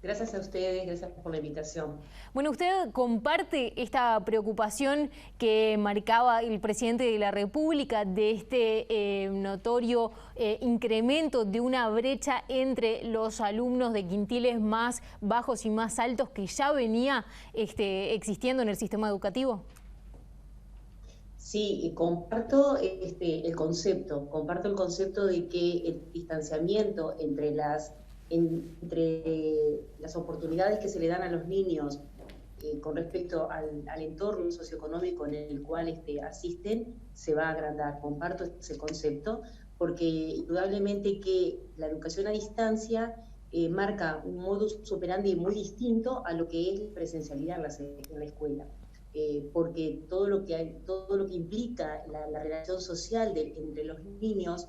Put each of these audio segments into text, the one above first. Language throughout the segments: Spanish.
Gracias a ustedes, gracias por la invitación. Bueno, ¿usted comparte esta preocupación que marcaba el presidente de la República de este notorio incremento de una brecha entre los alumnos de quintiles más bajos y más altos que ya venía existiendo en el sistema educativo? Sí, y comparto comparto el concepto de que el distanciamiento entre las oportunidades que se le dan a los niños con respecto al entorno socioeconómico en el cual asisten se va a agrandar. Comparto ese concepto porque indudablemente que la educación a distancia marca un modus operandi muy distinto a lo que es la presencialidad en la escuela. Porque todo lo que implica la relación social entre los niños,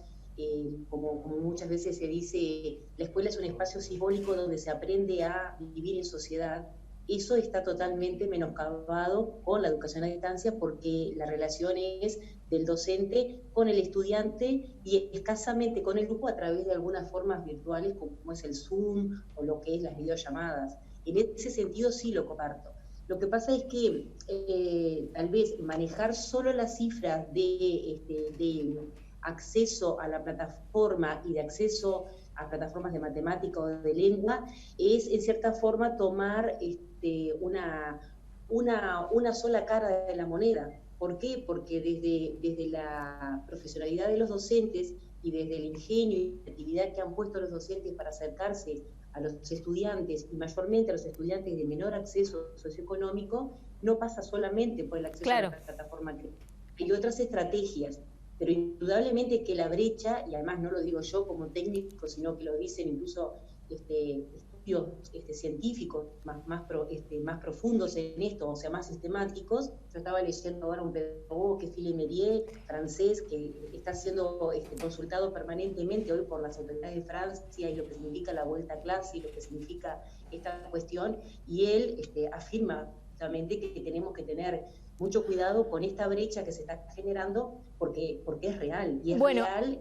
como muchas veces se dice, la escuela es un espacio simbólico donde se aprende a vivir en sociedad. Eso está totalmente menoscabado con la educación a distancia porque la relación es del docente con el estudiante y escasamente con el grupo a través de algunas formas virtuales como es el Zoom o lo que es las videollamadas. En ese sentido sí lo comparto. Lo que pasa es que tal vez manejar solo las cifras de acceso a la plataforma y de acceso a plataformas de matemática o de lengua es en cierta forma tomar una sola cara de la moneda. ¿Por qué? Porque desde la profesionalidad de los docentes y desde el ingenio y la actividad que han puesto los docentes para acercarse a los estudiantes, y mayormente a los estudiantes de menor acceso socioeconómico, no pasa solamente por el acceso a la plataforma. Hay otras estrategias, pero indudablemente que la brecha, y además no lo digo yo como técnico, sino que lo dicen incluso estudios científicos más profundos en esto, o sea, más sistemáticos. Yo estaba leyendo ahora un pedagogo que es Philippe Mérier, francés, que está siendo consultado permanentemente hoy por las autoridades de Francia y lo que significa la vuelta a clase y lo que significa esta cuestión, y él afirma justamente que tenemos que tener mucho cuidado con esta brecha que se está generando porque es real, y es real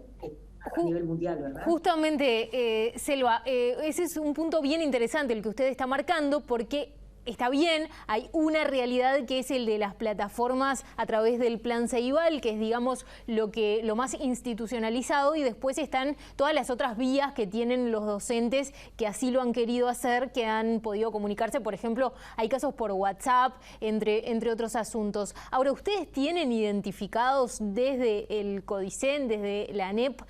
a nivel mundial, ¿verdad? Justamente, Selva, ese es un punto bien interesante el que usted está marcando, porque está bien, hay una realidad que es el de las plataformas a través del Plan Ceibal, que es, digamos, lo más institucionalizado, y después están todas las otras vías que tienen los docentes que así lo han querido hacer, que han podido comunicarse. Por ejemplo, hay casos por WhatsApp, entre otros asuntos. Ahora, ¿ustedes tienen identificados desde el CODICEN, desde la ANEP,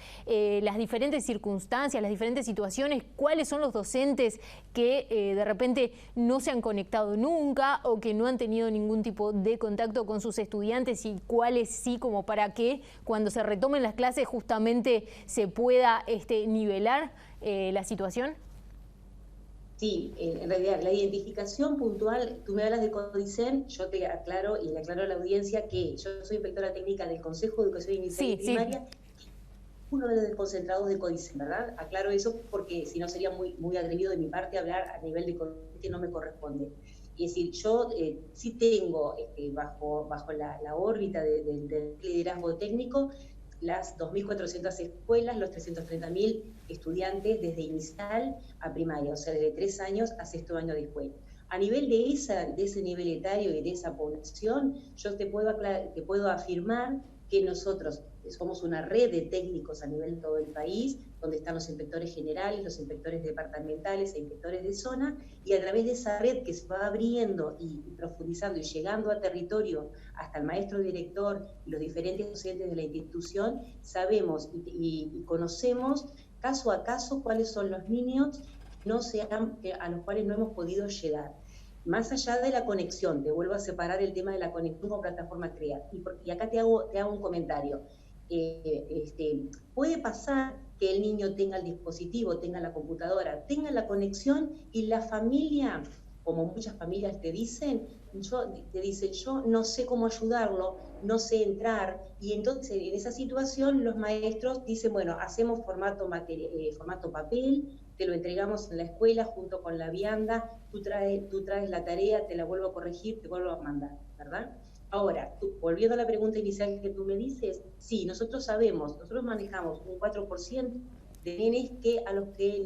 las diferentes circunstancias, las diferentes situaciones? ¿Cuáles son los docentes que de repente no se han conectado nunca o que no han tenido ningún tipo de contacto con sus estudiantes, y cuáles sí, como para que cuando se retomen las clases justamente se pueda nivelar la situación? Sí, en realidad la identificación puntual, tú me hablas de CODICEN, yo te aclaro y le aclaro a la audiencia que yo soy inspectora técnica del Consejo de Educación Inicial y Primaria, uno de los desconcentrados de CODICEN, ¿verdad? Aclaro eso porque si no sería muy atrevido de mi parte hablar a nivel de CODICEN, que no me corresponde. Es decir, yo sí tengo bajo la órbita del liderazgo técnico las 2.400 escuelas, los 330.000 estudiantes desde inicial a primaria, o sea, desde 3 años a 6º año de escuela. A nivel de ese nivel etario y de esa población, yo te puedo afirmar que nosotros somos una red de técnicos a nivel de todo el país, donde están los inspectores generales, los inspectores departamentales e inspectores de zona, y a través de esa red que se va abriendo y profundizando y llegando a territorio hasta el maestro director y los diferentes docentes de la institución, sabemos y conocemos caso a caso cuáles son los niños a los cuales no hemos podido llegar. Más allá de la conexión, te vuelvo a separar el tema de la conexión con plataforma CREA. Y acá te hago un comentario. Puede pasar que el niño tenga el dispositivo, tenga la computadora, tenga la conexión, y la familia, como muchas familias te dicen, yo no sé cómo ayudarlo, no sé entrar, y entonces en esa situación los maestros dicen, bueno, hacemos formato papel, te lo entregamos en la escuela junto con la vianda, tú traes la tarea, te la vuelvo a corregir, te vuelvo a mandar, ¿verdad? Ahora, volviendo a la pregunta inicial que tú me dices, sí, nosotros manejamos un 4% de nenes a los que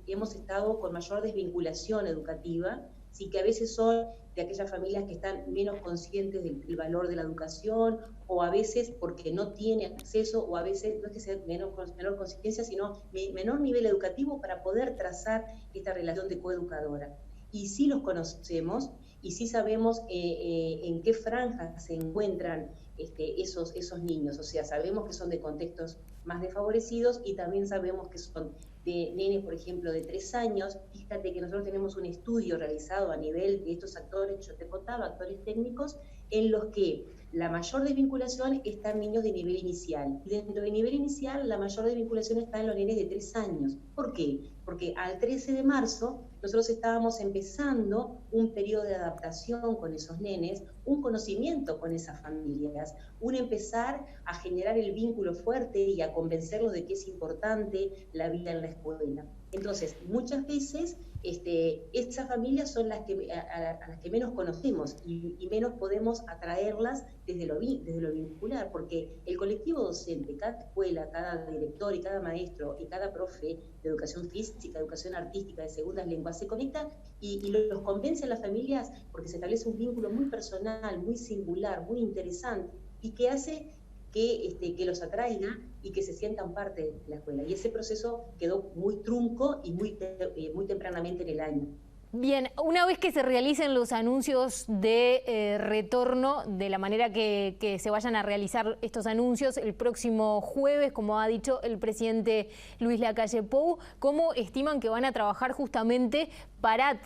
hemos estado con mayor desvinculación educativa, sí, que a veces son de aquellas familias que están menos conscientes del valor de la educación, o a veces porque no tienen acceso, o a veces no es que sea menor conciencia, sino menor nivel educativo para poder trazar esta relación de coeducadora. Y sí los conocemos, y sí sabemos en qué franjas se encuentran esos niños. O sea, sabemos que son de contextos más desfavorecidos, y también sabemos que son de nenes, por ejemplo, de 3 años. Fíjate que nosotros tenemos un estudio realizado a nivel de estos actores, yo te contaba, actores técnicos, en los que la mayor desvinculación está en niños de nivel inicial. Y dentro de nivel inicial, la mayor desvinculación está en los nenes de 3 años. ¿Por qué? Porque al 13 de marzo nosotros estábamos empezando un periodo de adaptación con esos nenes, un conocimiento con esas familias, un empezar a generar el vínculo fuerte y a convencerlos de que es importante la vida en la escuela. Entonces, muchas veces estas familias son las que, a las que menos conocemos y menos podemos atraerlas desde lo vincular, porque el colectivo docente, cada escuela, cada director y cada maestro y cada profe de educación física, educación artística, de segundas lenguas, se conecta y los convence a las familias porque se establece un vínculo muy personal, muy singular, muy interesante, y que hace que los atraiga y que se sientan parte de la escuela. Y ese proceso quedó muy trunco y muy tempranamente en el año. Bien, una vez que se realicen los anuncios de retorno, de la manera que se vayan a realizar estos anuncios el próximo jueves, como ha dicho el presidente Luis Lacalle Pou, ¿cómo estiman que van a trabajar justamente para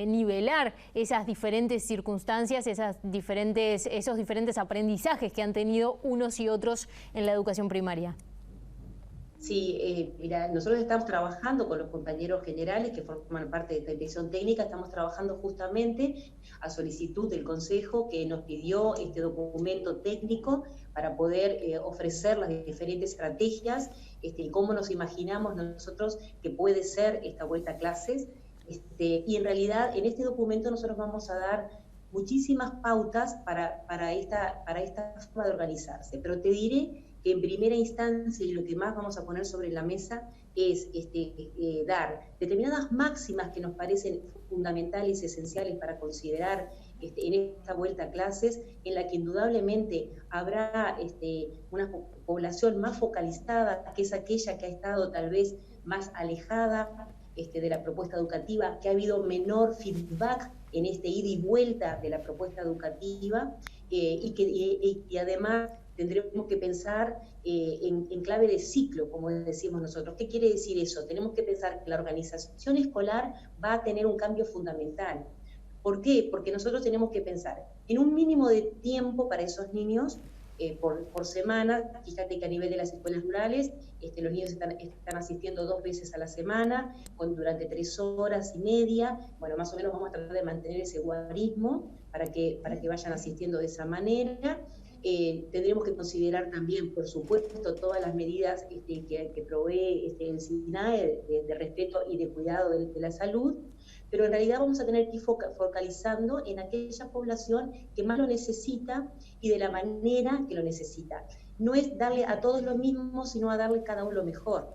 nivelar esas diferentes circunstancias, esos diferentes aprendizajes que han tenido unos y otros en la educación primaria? Sí, mira, nosotros estamos trabajando con los compañeros generales que forman parte de esta dirección técnica, estamos trabajando justamente a solicitud del Consejo, que nos pidió este documento técnico para poder ofrecer las diferentes estrategias y cómo nos imaginamos nosotros que puede ser esta vuelta a clases. Y en realidad en este documento nosotros vamos a dar muchísimas pautas para esta forma de organizarse, pero te diré que en primera instancia, y lo que más vamos a poner sobre la mesa, es dar determinadas máximas que nos parecen fundamentales y esenciales para considerar en esta vuelta a clases, en la que indudablemente habrá una población más focalizada, que es aquella que ha estado tal vez más alejada de la propuesta educativa, que ha habido menor feedback en ida y vuelta de la propuesta educativa, y además tendremos que pensar en clave de ciclo, como decimos nosotros. ¿Qué quiere decir eso? Tenemos que pensar que la organización escolar va a tener un cambio fundamental. ¿Por qué? Porque nosotros tenemos que pensar en un mínimo de tiempo para esos niños por semana. Fíjate que a nivel de las escuelas rurales los niños están asistiendo 2 veces a la semana, durante 3 horas y media. Bueno, más o menos vamos a tratar de mantener ese guarismo para que vayan asistiendo de esa manera. Tendremos que considerar también, por supuesto, todas las medidas que provee el SINAE de respeto y de cuidado de la salud, pero en realidad vamos a tener que ir focalizando en aquella población que más lo necesita y de la manera que lo necesita. No es darle a todos lo mismo, sino a darle a cada uno lo mejor.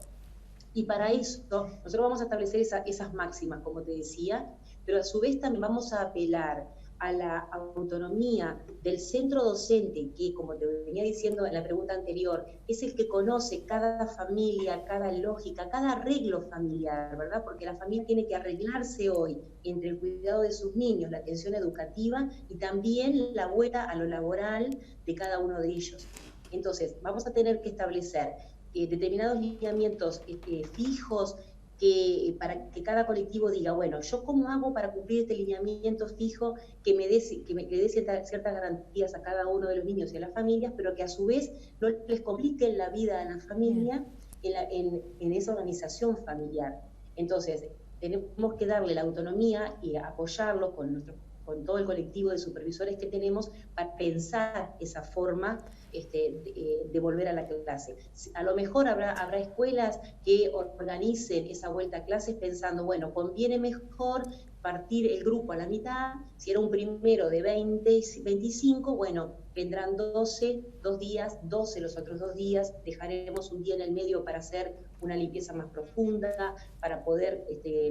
Y para eso nosotros vamos a establecer esas máximas, como te decía, pero a su vez también vamos a apelar a la autonomía del centro docente, que, como te venía diciendo en la pregunta anterior, es el que conoce cada familia, cada lógica, cada arreglo familiar, ¿verdad? Porque la familia tiene que arreglarse hoy entre el cuidado de sus niños, la atención educativa y también la vuelta a lo laboral de cada uno de ellos. Entonces, vamos a tener que establecer determinados lineamientos fijos, para que cada colectivo diga, bueno, ¿yo cómo hago para cumplir este lineamiento fijo que me dé ciertas garantías a cada uno de los niños y a las familias, pero que a su vez no les compliquen la vida a la familia en esa organización familiar? Entonces, tenemos que darle la autonomía y apoyarlo con todo el colectivo de supervisores que tenemos para pensar esa forma de volver a la clase. A lo mejor habrá escuelas que organicen esa vuelta a clases pensando, bueno, conviene mejor partir el grupo a la mitad. Si era un primero de 20, 25, bueno, vendrán 12, 2 días, 12 los otros 2 días, dejaremos un día en el medio para hacer una limpieza más profunda, para poder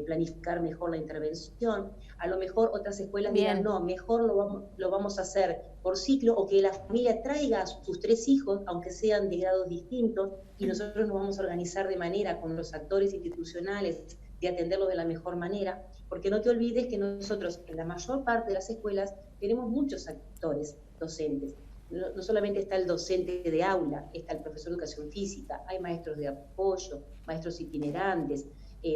planificar mejor la intervención. A lo mejor otras escuelas dirán, no, mejor lo vamos a hacer por ciclo, o que la familia traiga a sus 3 hijos, aunque sean de grados distintos, y nosotros nos vamos a organizar de manera con los actores institucionales de atenderlo de la mejor manera, porque no te olvides que nosotros en la mayor parte de las escuelas tenemos muchos actores docentes. No solamente está el docente de aula, está el profesor de educación física, hay maestros de apoyo, maestros itinerantes,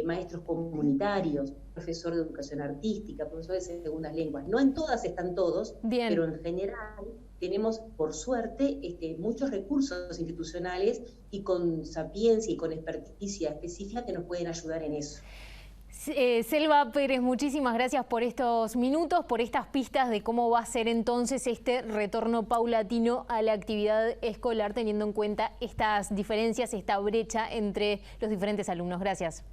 maestros comunitarios, profesor de educación artística, profesor de segundas lenguas. No en todas están todos, pero en general tenemos, por suerte, muchos recursos institucionales y con sapiencia y con experticia específica que nos pueden ayudar en eso. Selva Pérez, muchísimas gracias por estos minutos, por estas pistas de cómo va a ser entonces este retorno paulatino a la actividad escolar, teniendo en cuenta estas diferencias, esta brecha entre los diferentes alumnos. Gracias.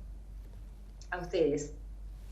A ustedes.